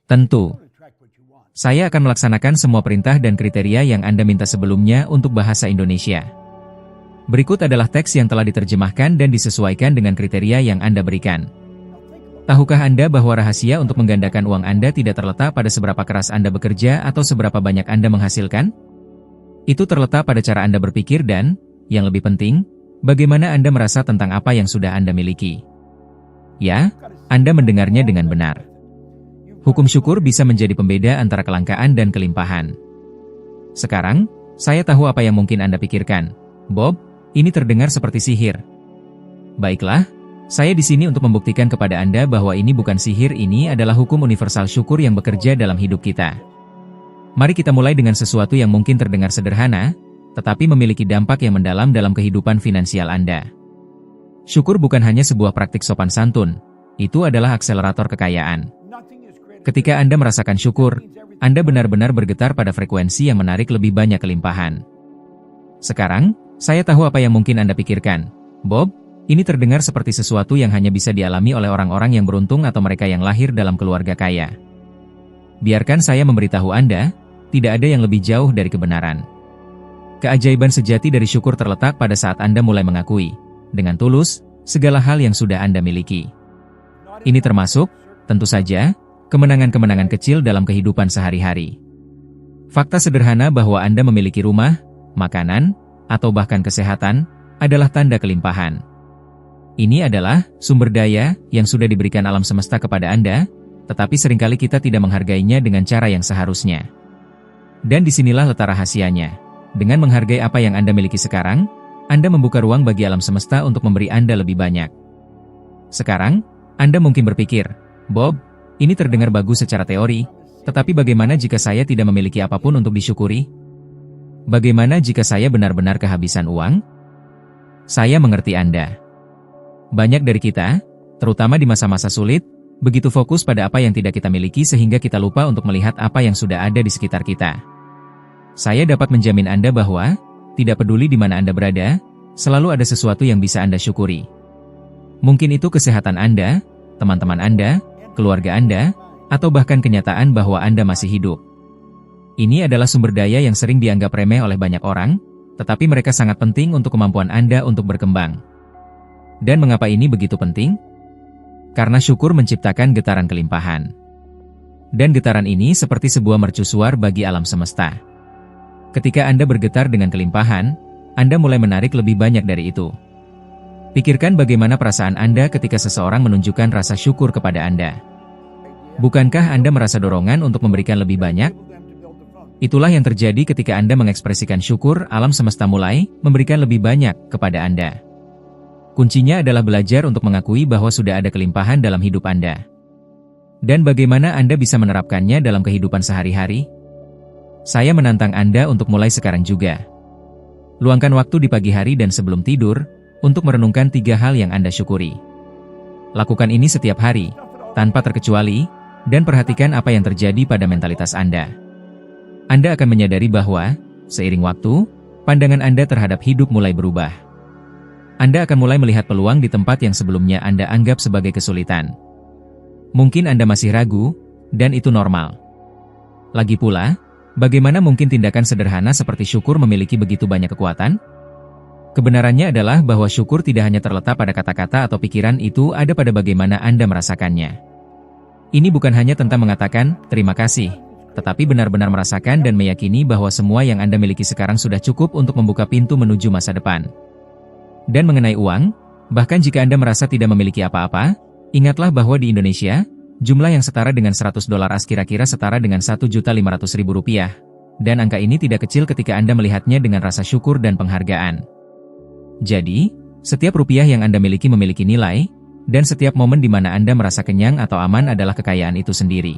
Tentu. Saya akan melaksanakan semua perintah dan kriteria yang Anda minta sebelumnya untuk bahasa Indonesia. Berikut adalah teks yang telah diterjemahkan dan disesuaikan dengan kriteria yang Anda berikan. Tahukah Anda bahwa rahasia untuk menggandakan uang Anda tidak terletak pada seberapa keras Anda bekerja atau seberapa banyak Anda menghasilkan? Itu terletak pada cara Anda berpikir dan, yang lebih penting, bagaimana Anda merasa tentang apa yang sudah Anda miliki. Ya, Anda mendengarnya dengan benar. Hukum syukur bisa menjadi pembeda antara kelangkaan dan kelimpahan. Sekarang, saya tahu apa yang mungkin Anda pikirkan. Bob, ini terdengar seperti sihir. Baiklah, saya di sini untuk membuktikan kepada Anda bahwa ini bukan sihir, ini adalah hukum universal syukur yang bekerja dalam hidup kita. Mari kita mulai dengan sesuatu yang mungkin terdengar sederhana, tetapi memiliki dampak yang mendalam dalam kehidupan finansial Anda. Syukur bukan hanya sebuah praktik sopan santun, itu adalah akselerator kekayaan. Ketika Anda merasakan syukur, Anda benar-benar bergetar pada frekuensi yang menarik lebih banyak kelimpahan. Sekarang, saya tahu apa yang mungkin Anda pikirkan. Bob, ini terdengar seperti sesuatu yang hanya bisa dialami oleh orang-orang yang beruntung atau mereka yang lahir dalam keluarga kaya. Biarkan saya memberitahu Anda, tidak ada yang lebih jauh dari kebenaran. Keajaiban sejati dari syukur terletak pada saat Anda mulai mengakui, dengan tulus, segala hal yang sudah Anda miliki. Ini termasuk, tentu saja, kemenangan-kemenangan kecil dalam kehidupan sehari-hari. Fakta sederhana bahwa Anda memiliki rumah, makanan, atau bahkan kesehatan, adalah tanda kelimpahan. Ini adalah sumber daya yang sudah diberikan alam semesta kepada Anda, tetapi seringkali kita tidak menghargainya dengan cara yang seharusnya. Dan disinilah letak rahasianya. Dengan menghargai apa yang Anda miliki sekarang, Anda membuka ruang bagi alam semesta untuk memberi Anda lebih banyak. Sekarang, Anda mungkin berpikir, Bob, ini terdengar bagus secara teori, tetapi bagaimana jika saya tidak memiliki apapun untuk disyukuri? Bagaimana jika saya benar-benar kehabisan uang? Saya mengerti Anda. Banyak dari kita, terutama di masa-masa sulit, begitu fokus pada apa yang tidak kita miliki sehingga kita lupa untuk melihat apa yang sudah ada di sekitar kita. Saya dapat menjamin Anda bahwa, tidak peduli di mana Anda berada, selalu ada sesuatu yang bisa Anda syukuri. Mungkin itu kesehatan Anda, teman-teman Anda, keluarga Anda, atau bahkan kenyataan bahwa Anda masih hidup. Ini adalah sumber daya yang sering dianggap remeh oleh banyak orang, tetapi mereka sangat penting untuk kemampuan Anda untuk berkembang. Dan mengapa ini begitu penting? Karena syukur menciptakan getaran kelimpahan. Dan getaran ini seperti sebuah mercusuar bagi alam semesta. Ketika Anda bergetar dengan kelimpahan, Anda mulai menarik lebih banyak dari itu. Pikirkan bagaimana perasaan Anda ketika seseorang menunjukkan rasa syukur kepada Anda. Bukankah Anda merasa dorongan untuk memberikan lebih banyak? Itulah yang terjadi ketika Anda mengekspresikan syukur, alam semesta mulai memberikan lebih banyak kepada Anda. Kuncinya adalah belajar untuk mengakui bahwa sudah ada kelimpahan dalam hidup Anda. Dan bagaimana Anda bisa menerapkannya dalam kehidupan sehari-hari? Saya menantang Anda untuk mulai sekarang juga. Luangkan waktu di pagi hari dan sebelum tidur, untuk merenungkan 3 hal yang Anda syukuri. Lakukan ini setiap hari, tanpa terkecuali, dan perhatikan apa yang terjadi pada mentalitas Anda. Anda akan menyadari bahwa, seiring waktu, pandangan Anda terhadap hidup mulai berubah. Anda akan mulai melihat peluang di tempat yang sebelumnya Anda anggap sebagai kesulitan. Mungkin Anda masih ragu, dan itu normal. Lagi pula, bagaimana mungkin tindakan sederhana seperti syukur memiliki begitu banyak kekuatan? Kebenarannya adalah bahwa syukur tidak hanya terletak pada kata-kata atau pikiran, itu ada pada bagaimana Anda merasakannya. Ini bukan hanya tentang mengatakan, terima kasih, tetapi benar-benar merasakan dan meyakini bahwa semua yang Anda miliki sekarang sudah cukup untuk membuka pintu menuju masa depan. Dan mengenai uang, bahkan jika Anda merasa tidak memiliki apa-apa, ingatlah bahwa di Indonesia, jumlah yang setara dengan $100 AS kira-kira setara dengan Rp1.500.000. Dan angka ini tidak kecil ketika Anda melihatnya dengan rasa syukur dan penghargaan. Jadi, setiap rupiah yang Anda miliki memiliki nilai, dan setiap momen di mana Anda merasa kenyang atau aman adalah kekayaan itu sendiri.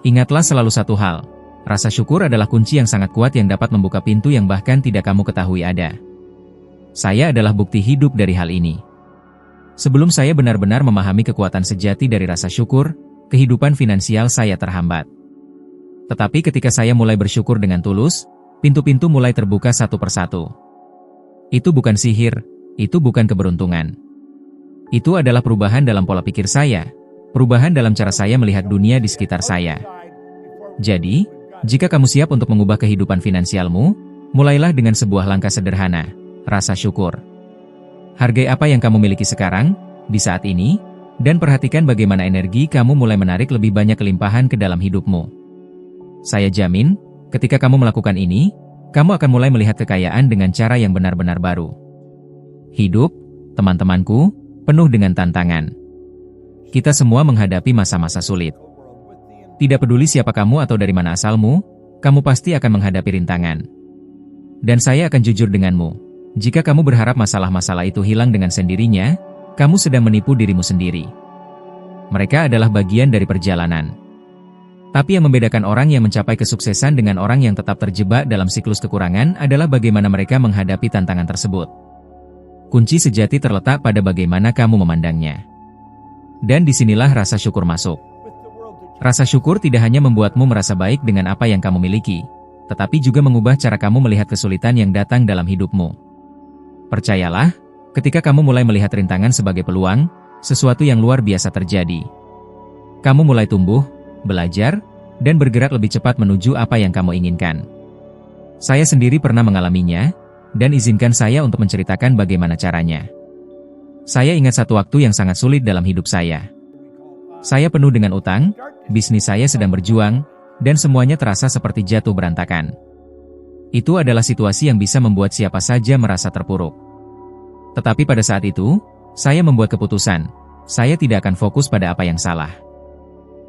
Ingatlah selalu satu hal, rasa syukur adalah kunci yang sangat kuat yang dapat membuka pintu yang bahkan tidak kamu ketahui ada. Saya adalah bukti hidup dari hal ini. Sebelum saya benar-benar memahami kekuatan sejati dari rasa syukur, kehidupan finansial saya terhambat. Tetapi ketika saya mulai bersyukur dengan tulus, pintu-pintu mulai terbuka satu persatu. Itu bukan sihir, itu bukan keberuntungan. Itu adalah perubahan dalam pola pikir saya, perubahan dalam cara saya melihat dunia di sekitar saya. Jadi, jika kamu siap untuk mengubah kehidupan finansialmu, mulailah dengan sebuah langkah sederhana, rasa syukur. Hargai apa yang kamu miliki sekarang, di saat ini, dan perhatikan bagaimana energi kamu mulai menarik lebih banyak kelimpahan ke dalam hidupmu. Saya jamin, ketika kamu melakukan ini, kamu akan mulai melihat kekayaan dengan cara yang benar-benar baru. Hidup, teman-temanku, penuh dengan tantangan. Kita semua menghadapi masa-masa sulit. Tidak peduli siapa kamu atau dari mana asalmu, kamu pasti akan menghadapi rintangan. Dan saya akan jujur denganmu, jika kamu berharap masalah-masalah itu hilang dengan sendirinya, kamu sedang menipu dirimu sendiri. Mereka adalah bagian dari perjalanan. Tapi yang membedakan orang yang mencapai kesuksesan dengan orang yang tetap terjebak dalam siklus kekurangan adalah bagaimana mereka menghadapi tantangan tersebut. Kunci sejati terletak pada bagaimana kamu memandangnya. Dan disinilah rasa syukur masuk. Rasa syukur tidak hanya membuatmu merasa baik dengan apa yang kamu miliki, tetapi juga mengubah cara kamu melihat kesulitan yang datang dalam hidupmu. Percayalah, ketika kamu mulai melihat rintangan sebagai peluang, sesuatu yang luar biasa terjadi. Kamu mulai tumbuh, belajar, dan bergerak lebih cepat menuju apa yang kamu inginkan. Saya sendiri pernah mengalaminya, dan izinkan saya untuk menceritakan bagaimana caranya. Saya ingat satu waktu yang sangat sulit dalam hidup saya. Saya penuh dengan utang, bisnis saya sedang berjuang, dan semuanya terasa seperti jatuh berantakan. Itu adalah situasi yang bisa membuat siapa saja merasa terpuruk. Tetapi pada saat itu, saya membuat keputusan, saya tidak akan fokus pada apa yang salah.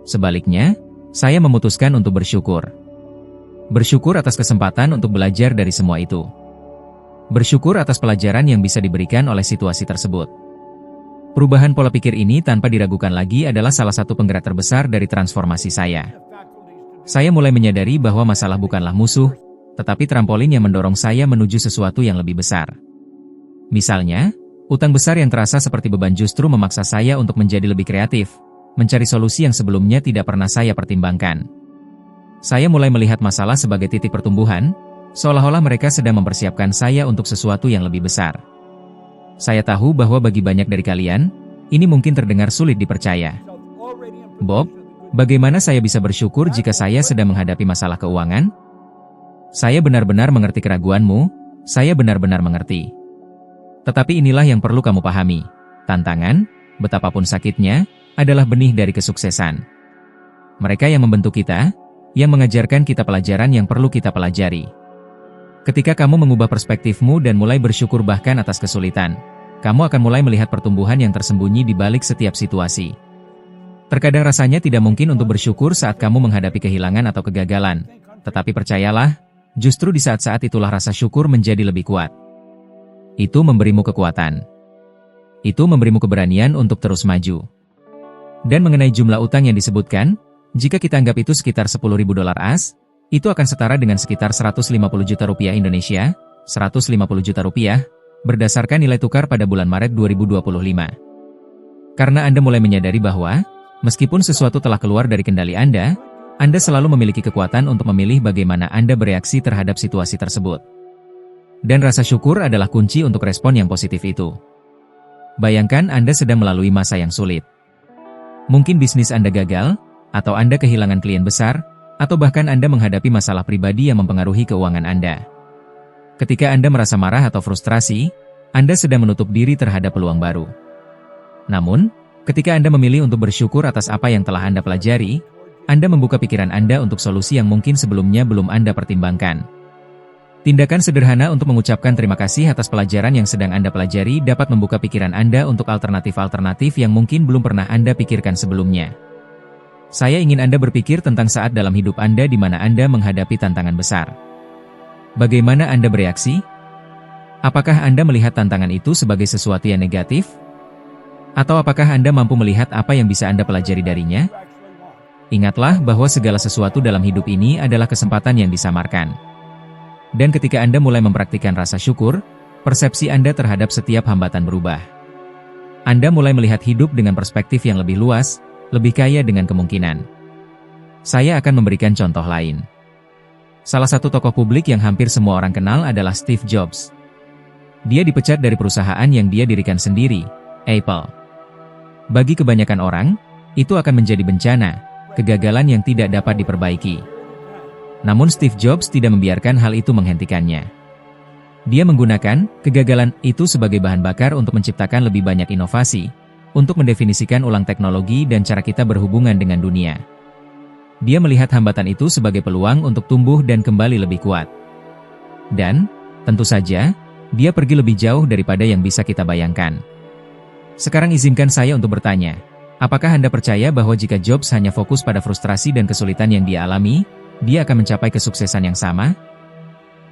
Sebaliknya, saya memutuskan untuk bersyukur. Bersyukur atas kesempatan untuk belajar dari semua itu. Bersyukur atas pelajaran yang bisa diberikan oleh situasi tersebut. Perubahan pola pikir ini tanpa diragukan lagi adalah salah satu penggerak terbesar dari transformasi saya. Saya mulai menyadari bahwa masalah bukanlah musuh, tetapi trampolin yang mendorong saya menuju sesuatu yang lebih besar. Misalnya, utang besar yang terasa seperti beban justru memaksa saya untuk menjadi lebih kreatif, mencari solusi yang sebelumnya tidak pernah saya pertimbangkan. Saya mulai melihat masalah sebagai titik pertumbuhan, seolah-olah mereka sedang mempersiapkan saya untuk sesuatu yang lebih besar. Saya tahu bahwa bagi banyak dari kalian, ini mungkin terdengar sulit dipercaya. Bob, bagaimana saya bisa bersyukur jika saya sedang menghadapi masalah keuangan? Saya benar-benar mengerti keraguanmu, saya benar-benar mengerti. Tetapi inilah yang perlu kamu pahami. Tantangan, betapapun sakitnya, adalah benih dari kesuksesan. Mereka yang membentuk kita, yang mengajarkan kita pelajaran yang perlu kita pelajari. Ketika kamu mengubah perspektifmu dan mulai bersyukur bahkan atas kesulitan, kamu akan mulai melihat pertumbuhan yang tersembunyi di balik setiap situasi. Terkadang rasanya tidak mungkin untuk bersyukur saat kamu menghadapi kehilangan atau kegagalan, tetapi percayalah, justru di saat-saat itulah rasa syukur menjadi lebih kuat. Itu memberimu kekuatan. Itu memberimu keberanian untuk terus maju. Dan mengenai jumlah utang yang disebutkan, jika kita anggap itu sekitar $10.000 AS, itu akan setara dengan sekitar 150 juta rupiah Indonesia, 150 juta rupiah, berdasarkan nilai tukar pada bulan Maret 2025. Karena Anda mulai menyadari bahwa, meskipun sesuatu telah keluar dari kendali Anda selalu memiliki kekuatan untuk memilih bagaimana Anda bereaksi terhadap situasi tersebut. Dan rasa syukur adalah kunci untuk respon yang positif itu. Bayangkan Anda sedang melalui masa yang sulit. Mungkin bisnis Anda gagal, atau Anda kehilangan klien besar, atau bahkan Anda menghadapi masalah pribadi yang mempengaruhi keuangan Anda. Ketika Anda merasa marah atau frustrasi, Anda sedang menutup diri terhadap peluang baru. Namun, ketika Anda memilih untuk bersyukur atas apa yang telah Anda pelajari, Anda membuka pikiran Anda untuk solusi yang mungkin sebelumnya belum Anda pertimbangkan. Tindakan sederhana untuk mengucapkan terima kasih atas pelajaran yang sedang Anda pelajari dapat membuka pikiran Anda untuk alternatif-alternatif yang mungkin belum pernah Anda pikirkan sebelumnya. Saya ingin Anda berpikir tentang saat dalam hidup Anda di mana Anda menghadapi tantangan besar. Bagaimana Anda bereaksi? Apakah Anda melihat tantangan itu sebagai sesuatu yang negatif? Atau apakah Anda mampu melihat apa yang bisa Anda pelajari darinya? Ingatlah bahwa segala sesuatu dalam hidup ini adalah kesempatan yang disamarkan. Dan ketika Anda mulai mempraktikkan rasa syukur, persepsi Anda terhadap setiap hambatan berubah. Anda mulai melihat hidup dengan perspektif yang lebih luas, lebih kaya dengan kemungkinan. Saya akan memberikan contoh lain. Salah satu tokoh publik yang hampir semua orang kenal adalah Steve Jobs. Dia dipecat dari perusahaan yang dia dirikan sendiri, Apple. Bagi kebanyakan orang, Itu akan menjadi bencana, kegagalan yang tidak dapat diperbaiki. Namun Steve Jobs tidak membiarkan hal itu menghentikannya. Dia menggunakan kegagalan itu sebagai bahan bakar untuk menciptakan lebih banyak inovasi, untuk mendefinisikan ulang teknologi dan cara kita berhubungan dengan dunia. Dia melihat hambatan itu sebagai peluang untuk tumbuh dan kembali lebih kuat. Dan, tentu saja, dia pergi lebih jauh daripada yang bisa kita bayangkan. Sekarang izinkan saya untuk bertanya, apakah Anda percaya bahwa jika Jobs hanya fokus pada frustrasi dan kesulitan yang dia alami, dia akan mencapai kesuksesan yang sama?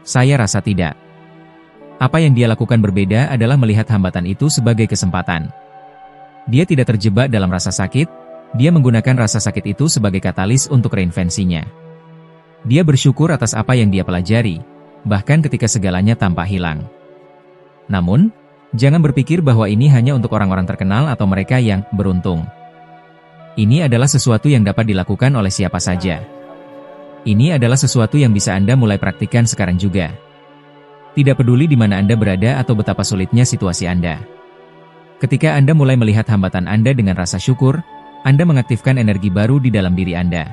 Saya rasa tidak. Apa yang dia lakukan berbeda adalah melihat hambatan itu sebagai kesempatan. Dia tidak terjebak dalam rasa sakit, dia menggunakan rasa sakit itu sebagai katalis untuk reinvensinya. Dia bersyukur atas apa yang dia pelajari, bahkan ketika segalanya tampak hilang. Namun, jangan berpikir bahwa ini hanya untuk orang-orang terkenal atau mereka yang beruntung. Ini adalah sesuatu yang dapat dilakukan oleh siapa saja. Ini adalah sesuatu yang bisa Anda mulai praktikkan sekarang juga. Tidak peduli di mana Anda berada atau betapa sulitnya situasi Anda. Ketika Anda mulai melihat hambatan Anda dengan rasa syukur, Anda mengaktifkan energi baru di dalam diri Anda.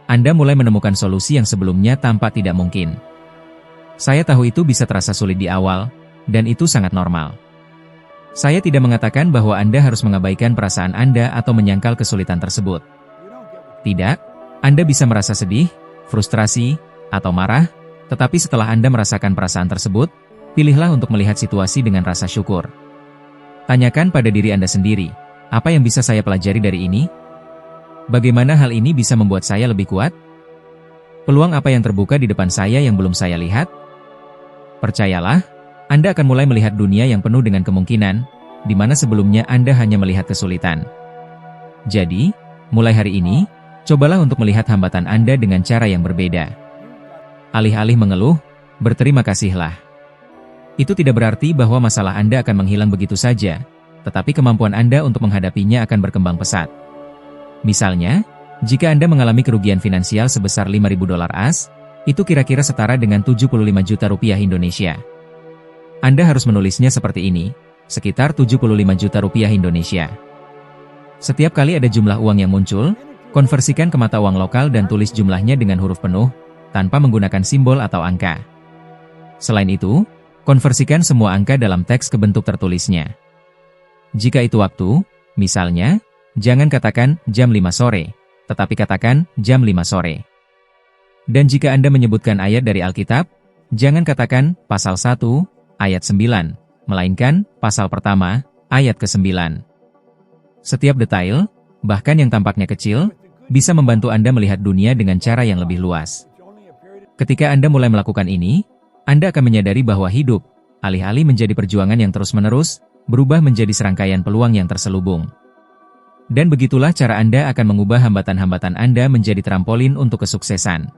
Anda mulai menemukan solusi yang sebelumnya tampak tidak mungkin. Saya tahu itu bisa terasa sulit di awal, dan itu sangat normal. Saya tidak mengatakan bahwa Anda harus mengabaikan perasaan Anda atau menyangkal kesulitan tersebut. Tidak, Anda bisa merasa sedih, frustrasi, atau marah, tetapi setelah Anda merasakan perasaan tersebut, pilihlah untuk melihat situasi dengan rasa syukur. Tanyakan pada diri Anda sendiri, apa yang bisa saya pelajari dari ini? Bagaimana hal ini bisa membuat saya lebih kuat? Peluang apa yang terbuka di depan saya yang belum saya lihat? Percayalah, Anda akan mulai melihat dunia yang penuh dengan kemungkinan, di mana sebelumnya Anda hanya melihat kesulitan. Jadi, mulai hari ini, cobalah untuk melihat hambatan Anda dengan cara yang berbeda. Alih-alih mengeluh, berterima kasihlah. Itu tidak berarti bahwa masalah Anda akan menghilang begitu saja, tetapi kemampuan Anda untuk menghadapinya akan berkembang pesat. Misalnya, jika Anda mengalami kerugian finansial sebesar $5.000 AS, itu kira-kira setara dengan 75 juta rupiah Indonesia. Anda harus menulisnya seperti ini, sekitar 75 juta rupiah Indonesia. Setiap kali ada jumlah uang yang muncul, konversikan ke mata uang lokal dan tulis jumlahnya dengan huruf penuh, tanpa menggunakan simbol atau angka. Selain itu, konversikan semua angka dalam teks ke bentuk tertulisnya. Jika itu waktu, misalnya, jangan katakan jam 5 sore, tetapi katakan jam 5 sore. Dan jika Anda menyebutkan ayat dari Alkitab, jangan katakan pasal 1, ayat 9, melainkan pasal pertama, ayat ke-9. Setiap detail, bahkan yang tampaknya kecil, bisa membantu Anda melihat dunia dengan cara yang lebih luas. Ketika Anda mulai melakukan ini, Anda akan menyadari bahwa hidup, alih-alih menjadi perjuangan yang terus-menerus, berubah menjadi serangkaian peluang yang terselubung. Dan begitulah cara Anda akan mengubah hambatan-hambatan Anda menjadi trampolin untuk kesuksesan.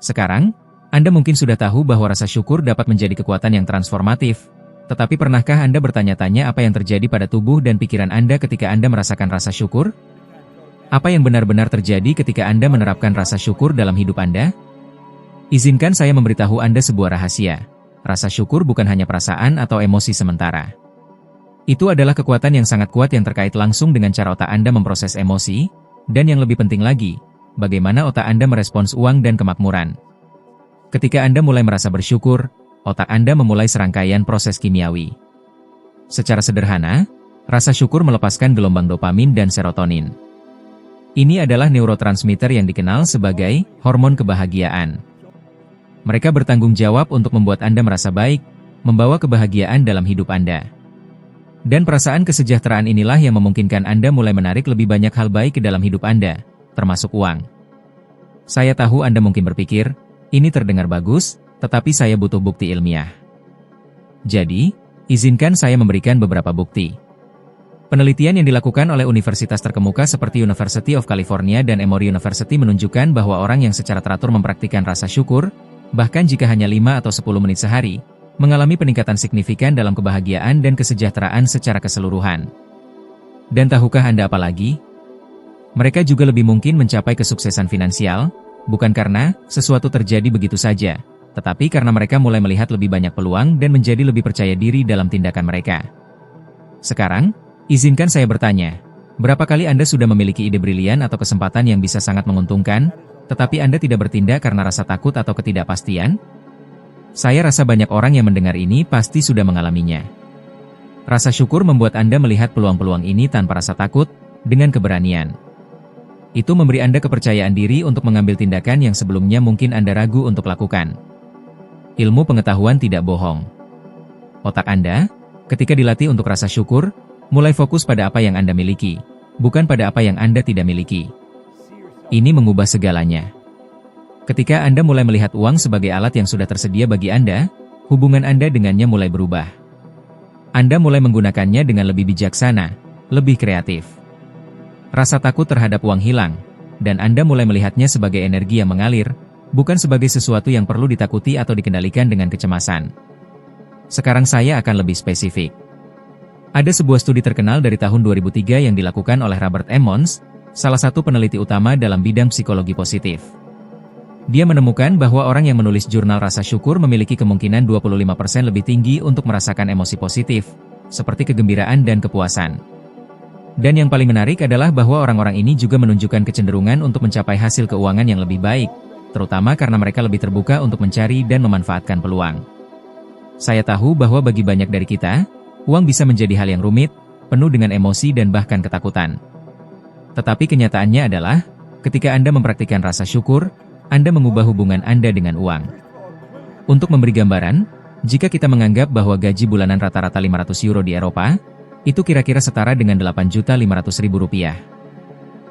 Sekarang, Anda mungkin sudah tahu bahwa rasa syukur dapat menjadi kekuatan yang transformatif. Tetapi pernahkah Anda bertanya-tanya apa yang terjadi pada tubuh dan pikiran Anda ketika Anda merasakan rasa syukur? Apa yang benar-benar terjadi ketika Anda menerapkan rasa syukur dalam hidup Anda? Izinkan saya memberitahu Anda sebuah rahasia. Rasa syukur bukan hanya perasaan atau emosi sementara. Itu adalah kekuatan yang sangat kuat yang terkait langsung dengan cara otak Anda memproses emosi, dan yang lebih penting lagi, bagaimana otak Anda merespons uang dan kemakmuran. Ketika Anda mulai merasa bersyukur, otak Anda memulai serangkaian proses kimiawi. Secara sederhana, rasa syukur melepaskan gelombang dopamin dan serotonin. Ini adalah neurotransmitter yang dikenal sebagai hormon kebahagiaan. Mereka bertanggung jawab untuk membuat Anda merasa baik, membawa kebahagiaan dalam hidup Anda. Dan perasaan kesejahteraan inilah yang memungkinkan Anda mulai menarik lebih banyak hal baik ke dalam hidup Anda, termasuk uang. Saya tahu Anda mungkin berpikir, ini terdengar bagus, tetapi saya butuh bukti ilmiah. Jadi, izinkan saya memberikan beberapa bukti. Penelitian yang dilakukan oleh universitas terkemuka seperti University of California dan Emory University menunjukkan bahwa orang yang secara teratur mempraktikkan rasa syukur, bahkan jika hanya 5 atau 10 menit sehari, mengalami peningkatan signifikan dalam kebahagiaan dan kesejahteraan secara keseluruhan. Dan tahukah Anda apa lagi? Mereka juga lebih mungkin mencapai kesuksesan finansial, bukan karena sesuatu terjadi begitu saja, tetapi karena mereka mulai melihat lebih banyak peluang dan menjadi lebih percaya diri dalam tindakan mereka. Sekarang, izinkan saya bertanya, Berapa kali Anda sudah memiliki ide brilian atau kesempatan yang bisa sangat menguntungkan, tetapi Anda tidak bertindak karena rasa takut atau ketidakpastian? Saya rasa banyak orang yang mendengar ini pasti sudah mengalaminya. Rasa syukur membuat Anda melihat peluang-peluang ini tanpa rasa takut, dengan keberanian. Itu memberi Anda kepercayaan diri untuk mengambil tindakan yang sebelumnya mungkin Anda ragu untuk lakukan. Ilmu pengetahuan tidak bohong. Otak Anda, ketika dilatih untuk rasa syukur, mulai fokus pada apa yang Anda miliki, bukan pada apa yang Anda tidak miliki. Ini mengubah segalanya. Ketika Anda mulai melihat uang sebagai alat yang sudah tersedia bagi Anda, hubungan Anda dengannya mulai berubah. Anda mulai menggunakannya dengan lebih bijaksana, lebih kreatif. Rasa takut terhadap uang hilang, dan Anda mulai melihatnya sebagai energi yang mengalir, bukan sebagai sesuatu yang perlu ditakuti atau dikendalikan dengan kecemasan. Sekarang saya akan lebih spesifik. Ada sebuah studi terkenal dari tahun 2003 yang dilakukan oleh Robert Emmons, salah satu peneliti utama dalam bidang psikologi positif. Dia menemukan bahwa orang yang menulis jurnal rasa syukur memiliki kemungkinan 25% lebih tinggi untuk merasakan emosi positif, seperti kegembiraan dan kepuasan. Dan yang paling menarik adalah bahwa orang-orang ini juga menunjukkan kecenderungan untuk mencapai hasil keuangan yang lebih baik, terutama karena mereka lebih terbuka untuk mencari dan memanfaatkan peluang. Saya tahu bahwa bagi banyak dari kita, uang bisa menjadi hal yang rumit, penuh dengan emosi dan bahkan ketakutan. Tetapi kenyataannya adalah, ketika Anda mempraktikkan rasa syukur, Anda mengubah hubungan Anda dengan uang. Untuk memberi gambaran, jika kita menganggap bahwa gaji bulanan rata-rata 500 euro di Eropa, itu kira-kira setara dengan 8.500.000 rupiah.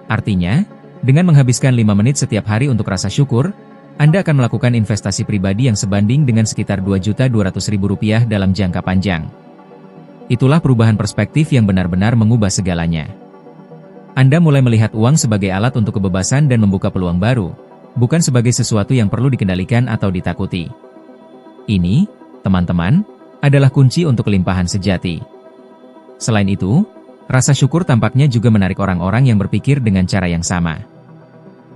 Artinya, dengan menghabiskan 5 menit setiap hari untuk rasa syukur, Anda akan melakukan investasi pribadi yang sebanding dengan sekitar 2.200.000 rupiah dalam jangka panjang. Itulah perubahan perspektif yang benar-benar mengubah segalanya. Anda mulai melihat uang sebagai alat untuk kebebasan dan membuka peluang baru, bukan sebagai sesuatu yang perlu dikendalikan atau ditakuti. Ini, teman-teman, adalah kunci untuk kelimpahan sejati. Selain itu, rasa syukur tampaknya juga menarik orang-orang yang berpikir dengan cara yang sama.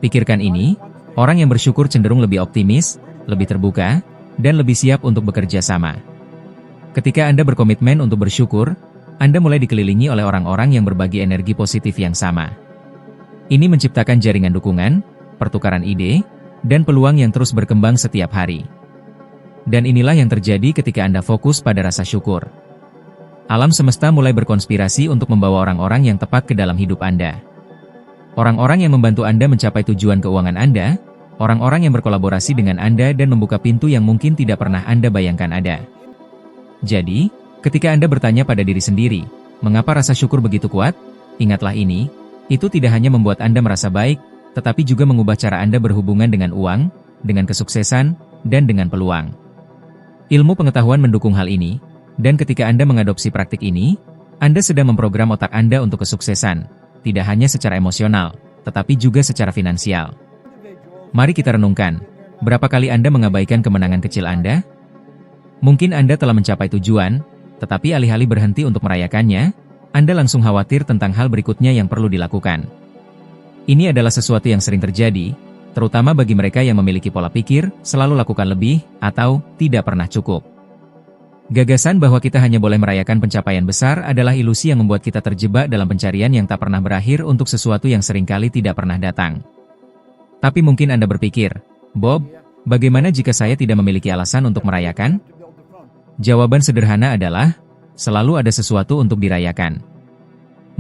Pikirkan ini, orang yang bersyukur cenderung lebih optimis, lebih terbuka, dan lebih siap untuk bekerja sama. Ketika Anda berkomitmen untuk bersyukur, Anda mulai dikelilingi oleh orang-orang yang berbagi energi positif yang sama. Ini menciptakan jaringan dukungan, pertukaran ide, dan peluang yang terus berkembang setiap hari. Dan inilah yang terjadi ketika Anda fokus pada rasa syukur. Alam semesta mulai berkonspirasi untuk membawa orang-orang yang tepat ke dalam hidup Anda. Orang-orang yang membantu Anda mencapai tujuan keuangan Anda, orang-orang yang berkolaborasi dengan Anda dan membuka pintu yang mungkin tidak pernah Anda bayangkan ada. Jadi, ketika Anda bertanya pada diri sendiri, mengapa rasa syukur begitu kuat? Ingatlah ini, itu tidak hanya membuat Anda merasa baik, tetapi juga mengubah cara Anda berhubungan dengan uang, dengan kesuksesan, dan dengan peluang. Ilmu pengetahuan mendukung hal ini, dan ketika Anda mengadopsi praktik ini, Anda sedang memprogram otak Anda untuk kesuksesan, tidak hanya secara emosional, tetapi juga secara finansial. Mari kita renungkan, berapa kali Anda mengabaikan kemenangan kecil Anda? Mungkin Anda telah mencapai tujuan, tetapi alih-alih berhenti untuk merayakannya, Anda langsung khawatir tentang hal berikutnya yang perlu dilakukan. Ini adalah sesuatu yang sering terjadi, terutama bagi mereka yang memiliki pola pikir, selalu lakukan lebih, atau tidak pernah cukup. Gagasan bahwa kita hanya boleh merayakan pencapaian besar adalah ilusi yang membuat kita terjebak dalam pencarian yang tak pernah berakhir untuk sesuatu yang seringkali tidak pernah datang. Tapi mungkin Anda berpikir, Bob, bagaimana jika saya tidak memiliki alasan untuk merayakan? Jawaban sederhana adalah, selalu ada sesuatu untuk dirayakan.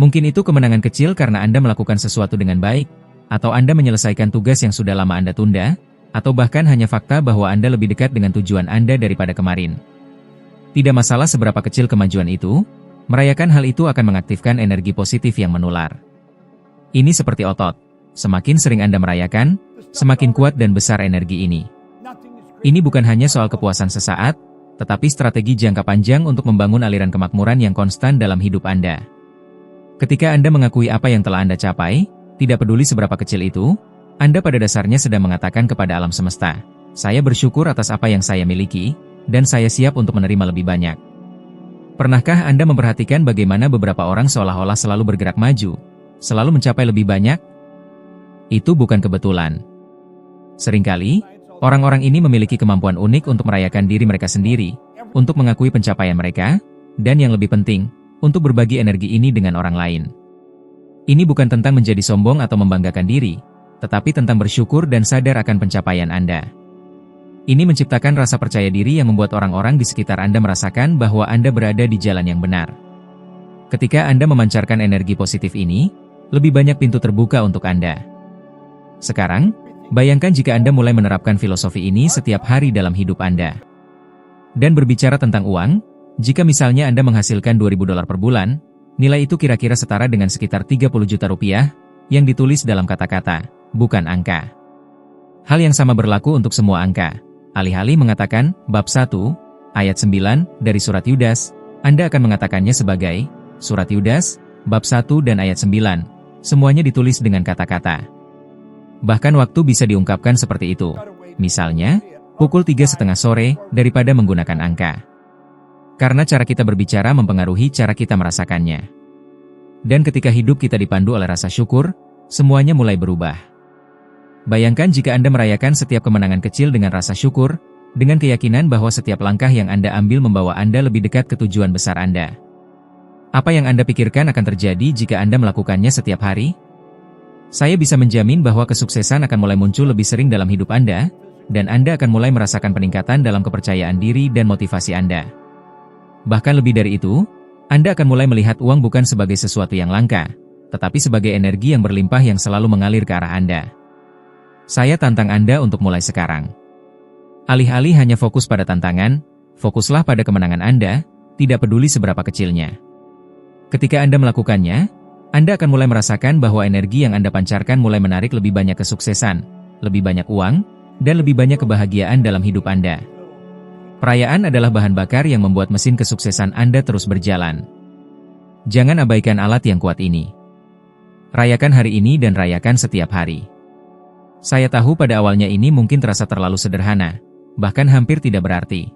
Mungkin itu kemenangan kecil karena Anda melakukan sesuatu dengan baik, atau Anda menyelesaikan tugas yang sudah lama Anda tunda, atau bahkan hanya fakta bahwa Anda lebih dekat dengan tujuan Anda daripada kemarin. Tidak masalah seberapa kecil kemajuan itu, merayakan hal itu akan mengaktifkan energi positif yang menular. Ini seperti otot, semakin sering Anda merayakan, semakin kuat dan besar energi ini. Ini bukan hanya soal kepuasan sesaat, tetapi strategi jangka panjang untuk membangun aliran kemakmuran yang konstan dalam hidup Anda. Ketika Anda mengakui apa yang telah Anda capai, tidak peduli seberapa kecil itu, Anda pada dasarnya sedang mengatakan kepada alam semesta, saya bersyukur atas apa yang saya miliki, dan saya siap untuk menerima lebih banyak. Pernahkah Anda memperhatikan bagaimana beberapa orang seolah-olah selalu bergerak maju, selalu mencapai lebih banyak? Itu bukan kebetulan. Seringkali, orang-orang ini memiliki kemampuan unik untuk merayakan diri mereka sendiri, untuk mengakui pencapaian mereka, dan yang lebih penting, untuk berbagi energi ini dengan orang lain. Ini bukan tentang menjadi sombong atau membanggakan diri, tetapi tentang bersyukur dan sadar akan pencapaian Anda. Ini menciptakan rasa percaya diri yang membuat orang-orang di sekitar Anda merasakan bahwa Anda berada di jalan yang benar. Ketika Anda memancarkan energi positif ini, lebih banyak pintu terbuka untuk Anda. Sekarang, bayangkan jika Anda mulai menerapkan filosofi ini setiap hari dalam hidup Anda. Dan berbicara tentang uang, jika misalnya Anda menghasilkan $2.000 per bulan, nilai itu kira-kira setara dengan sekitar 30 juta rupiah, yang ditulis dalam kata-kata, bukan angka. Hal yang sama berlaku untuk semua angka. Alih-alih mengatakan, bab 1, ayat 9, dari surat Yudas, Anda akan mengatakannya sebagai, surat Yudas, bab 1 dan ayat 9, semuanya ditulis dengan kata-kata. Bahkan waktu bisa diungkapkan seperti itu. Misalnya, pukul 3:30 sore, daripada menggunakan angka. Karena cara kita berbicara mempengaruhi cara kita merasakannya. Dan ketika hidup kita dipandu oleh rasa syukur, semuanya mulai berubah. Bayangkan jika Anda merayakan setiap kemenangan kecil dengan rasa syukur, dengan keyakinan bahwa setiap langkah yang Anda ambil membawa Anda lebih dekat ke tujuan besar Anda. Apa yang Anda pikirkan akan terjadi jika Anda melakukannya setiap hari? Saya bisa menjamin bahwa kesuksesan akan mulai muncul lebih sering dalam hidup Anda, dan Anda akan mulai merasakan peningkatan dalam kepercayaan diri dan motivasi Anda. Bahkan lebih dari itu, Anda akan mulai melihat uang bukan sebagai sesuatu yang langka, tetapi sebagai energi yang berlimpah yang selalu mengalir ke arah Anda. Saya tantang Anda untuk mulai sekarang. Alih-alih hanya fokus pada tantangan, fokuslah pada kemenangan Anda, tidak peduli seberapa kecilnya. Ketika Anda melakukannya, Anda akan mulai merasakan bahwa energi yang Anda pancarkan mulai menarik lebih banyak kesuksesan, lebih banyak uang, dan lebih banyak kebahagiaan dalam hidup Anda. Perayaan adalah bahan bakar yang membuat mesin kesuksesan Anda terus berjalan. Jangan abaikan alat yang kuat ini. Rayakan hari ini dan rayakan setiap hari. Saya tahu pada awalnya ini mungkin terasa terlalu sederhana, bahkan hampir tidak berarti.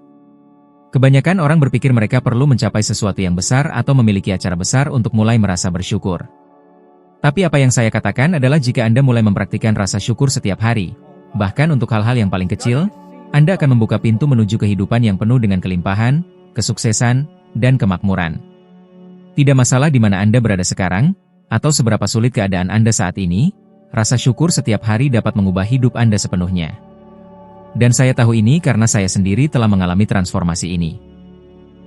Kebanyakan orang berpikir mereka perlu mencapai sesuatu yang besar atau memiliki acara besar untuk mulai merasa bersyukur. Tapi apa yang saya katakan adalah jika Anda mulai mempraktikkan rasa syukur setiap hari, bahkan untuk hal-hal yang paling kecil, Anda akan membuka pintu menuju kehidupan yang penuh dengan kelimpahan, kesuksesan, dan kemakmuran. Tidak masalah di mana Anda berada sekarang, atau seberapa sulit keadaan Anda saat ini, rasa syukur setiap hari dapat mengubah hidup Anda sepenuhnya. Dan saya tahu ini karena saya sendiri telah mengalami transformasi ini.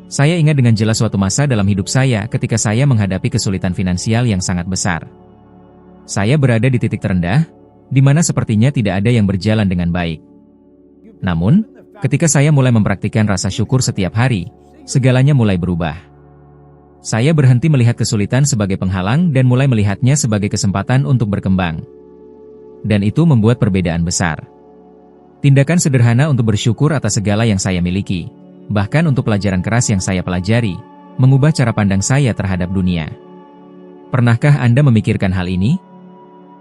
Saya ingat dengan jelas suatu masa dalam hidup saya ketika saya menghadapi kesulitan finansial yang sangat besar. Saya berada di titik terendah, di mana sepertinya tidak ada yang berjalan dengan baik. Namun, ketika saya mulai mempraktikkan rasa syukur setiap hari, segalanya mulai berubah. Saya berhenti melihat kesulitan sebagai penghalang dan mulai melihatnya sebagai kesempatan untuk berkembang. Dan itu membuat perbedaan besar. Tindakan sederhana untuk bersyukur atas segala yang saya miliki, bahkan untuk pelajaran keras yang saya pelajari, mengubah cara pandang saya terhadap dunia. Pernahkah Anda memikirkan hal ini?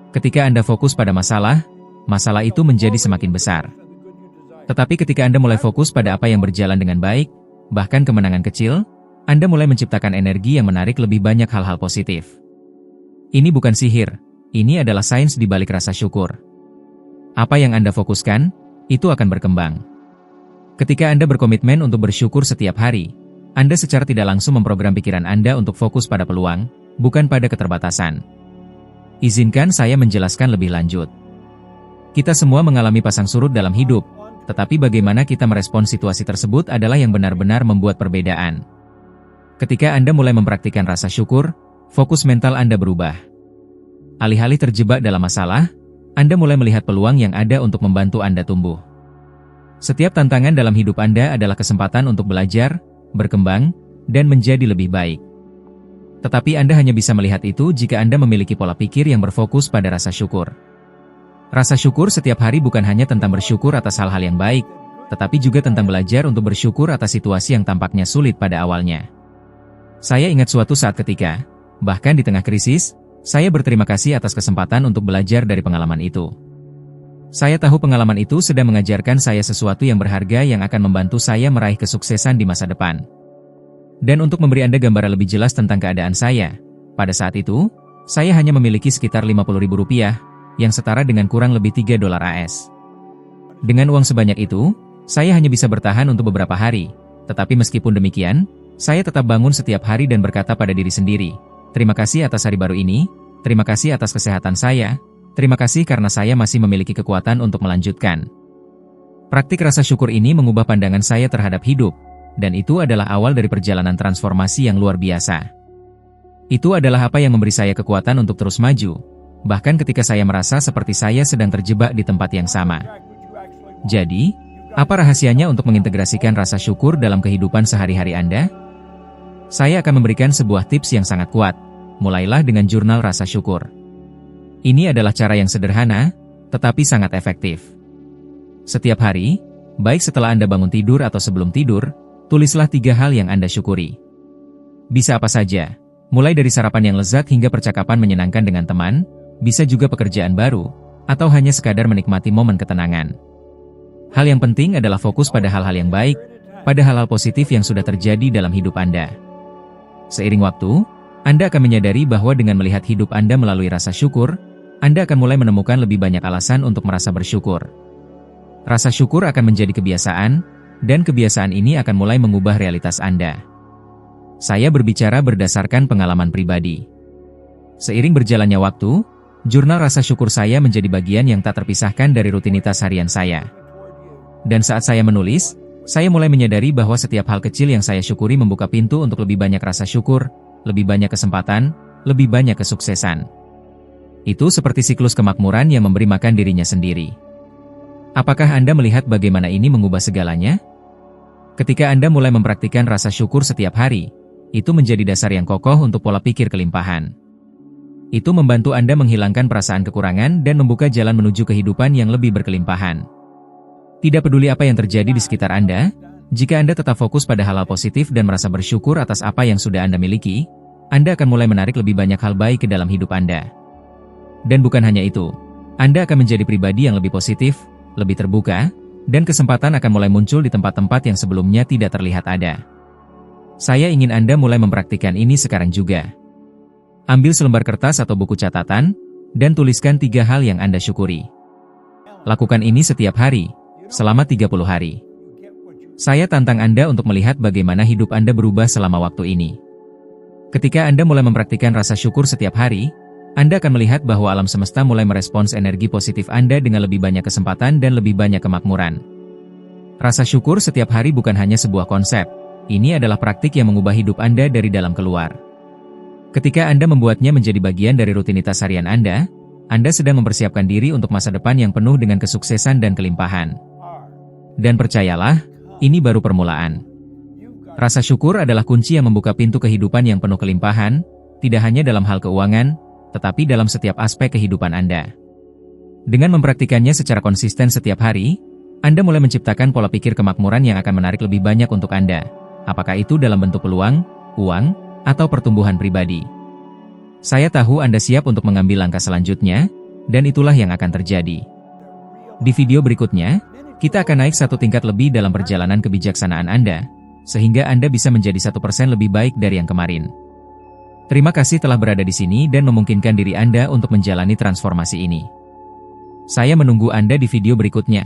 Ketika Anda fokus pada masalah, masalah itu menjadi semakin besar. Tetapi ketika Anda mulai fokus pada apa yang berjalan dengan baik, bahkan kemenangan kecil, Anda mulai menciptakan energi yang menarik lebih banyak hal-hal positif. Ini bukan sihir, ini adalah sains di balik rasa syukur. Apa yang Anda fokuskan, itu akan berkembang. Ketika Anda berkomitmen untuk bersyukur setiap hari, Anda secara tidak langsung memprogram pikiran Anda untuk fokus pada peluang, bukan pada keterbatasan. Izinkan saya menjelaskan lebih lanjut. Kita semua mengalami pasang surut dalam hidup, tetapi bagaimana kita merespons situasi tersebut adalah yang benar-benar membuat perbedaan. Ketika Anda mulai mempraktikkan rasa syukur, fokus mental Anda berubah. Alih-alih terjebak dalam masalah, Anda mulai melihat peluang yang ada untuk membantu Anda tumbuh. Setiap tantangan dalam hidup Anda adalah kesempatan untuk belajar, berkembang, dan menjadi lebih baik. Tetapi Anda hanya bisa melihat itu jika Anda memiliki pola pikir yang berfokus pada rasa syukur. Rasa syukur setiap hari bukan hanya tentang bersyukur atas hal-hal yang baik, tetapi juga tentang belajar untuk bersyukur atas situasi yang tampaknya sulit pada awalnya. Saya ingat suatu saat ketika, bahkan di tengah krisis, saya berterima kasih atas kesempatan untuk belajar dari pengalaman itu. Saya tahu pengalaman itu sedang mengajarkan saya sesuatu yang berharga yang akan membantu saya meraih kesuksesan di masa depan. Dan untuk memberi Anda gambaran lebih jelas tentang keadaan saya, pada saat itu, saya hanya memiliki sekitar Rp50.000, yang setara dengan kurang lebih $3 AS. Dengan uang sebanyak itu, saya hanya bisa bertahan untuk beberapa hari, tetapi meskipun demikian, saya tetap bangun setiap hari dan berkata pada diri sendiri, terima kasih atas hari baru ini, Terima kasih atas kesehatan saya. Terima kasih karena saya masih memiliki kekuatan untuk melanjutkan. Praktik rasa syukur ini mengubah pandangan saya terhadap hidup, dan itu adalah awal dari perjalanan transformasi yang luar biasa. Itu adalah apa yang memberi saya kekuatan untuk terus maju, bahkan ketika saya merasa seperti saya sedang terjebak di tempat yang sama. Jadi, apa rahasianya untuk mengintegrasikan rasa syukur dalam kehidupan sehari-hari Anda? Saya akan memberikan sebuah tips yang sangat kuat. Mulailah dengan jurnal rasa syukur. Ini adalah cara yang sederhana, tetapi sangat efektif. Setiap hari, baik setelah Anda bangun tidur atau sebelum tidur, tulislah 3 hal yang Anda syukuri. Bisa apa saja, mulai dari sarapan yang lezat hingga percakapan menyenangkan dengan teman, bisa juga pekerjaan baru, atau hanya sekadar menikmati momen ketenangan. Hal yang penting adalah fokus pada hal-hal yang baik, pada hal-hal positif yang sudah terjadi dalam hidup Anda. Seiring waktu, Anda akan menyadari bahwa dengan melihat hidup Anda melalui rasa syukur, Anda akan mulai menemukan lebih banyak alasan untuk merasa bersyukur. Rasa syukur akan menjadi kebiasaan, dan kebiasaan ini akan mulai mengubah realitas Anda. Saya berbicara berdasarkan pengalaman pribadi. Seiring berjalannya waktu, jurnal rasa syukur saya menjadi bagian yang tak terpisahkan dari rutinitas harian saya. Dan saat saya menulis, saya mulai menyadari bahwa setiap hal kecil yang saya syukuri membuka pintu untuk lebih banyak rasa syukur, lebih banyak kesempatan, lebih banyak kesuksesan. Itu seperti siklus kemakmuran yang memberi makan dirinya sendiri. Apakah Anda melihat bagaimana ini mengubah segalanya? Ketika Anda mulai mempraktikkan rasa syukur setiap hari, itu menjadi dasar yang kokoh untuk pola pikir kelimpahan. Itu membantu Anda menghilangkan perasaan kekurangan dan membuka jalan menuju kehidupan yang lebih berkelimpahan. Tidak peduli apa yang terjadi di sekitar Anda, jika Anda tetap fokus pada hal-hal positif dan merasa bersyukur atas apa yang sudah Anda miliki, Anda akan mulai menarik lebih banyak hal baik ke dalam hidup Anda. Dan bukan hanya itu, Anda akan menjadi pribadi yang lebih positif, lebih terbuka, dan kesempatan akan mulai muncul di tempat-tempat yang sebelumnya tidak terlihat ada. Saya ingin Anda mulai mempraktikkan ini sekarang juga. Ambil selembar kertas atau buku catatan, dan tuliskan 3 hal yang Anda syukuri. Lakukan ini setiap hari, selama 30 hari. Saya tantang Anda untuk melihat bagaimana hidup Anda berubah selama waktu ini. Ketika Anda mulai mempraktikkan rasa syukur setiap hari, Anda akan melihat bahwa alam semesta mulai merespons energi positif Anda dengan lebih banyak kesempatan dan lebih banyak kemakmuran. Rasa syukur setiap hari bukan hanya sebuah konsep. Ini adalah praktik yang mengubah hidup Anda dari dalam keluar. Ketika Anda membuatnya menjadi bagian dari rutinitas harian Anda sedang mempersiapkan diri untuk masa depan yang penuh dengan kesuksesan dan kelimpahan. Dan percayalah, ini baru permulaan. Rasa syukur adalah kunci yang membuka pintu kehidupan yang penuh kelimpahan, tidak hanya dalam hal keuangan, tetapi dalam setiap aspek kehidupan Anda. Dengan mempraktikannya secara konsisten setiap hari, Anda mulai menciptakan pola pikir kemakmuran yang akan menarik lebih banyak untuk Anda. Apakah itu dalam bentuk peluang, uang, atau pertumbuhan pribadi. Saya tahu Anda siap untuk mengambil langkah selanjutnya, dan itulah yang akan terjadi. Di video berikutnya, kita akan naik 1 tingkat lebih dalam perjalanan kebijaksanaan Anda, sehingga Anda bisa menjadi 1% lebih baik dari yang kemarin. Terima kasih telah berada di sini dan memungkinkan diri Anda untuk menjalani transformasi ini. Saya menunggu Anda di video berikutnya.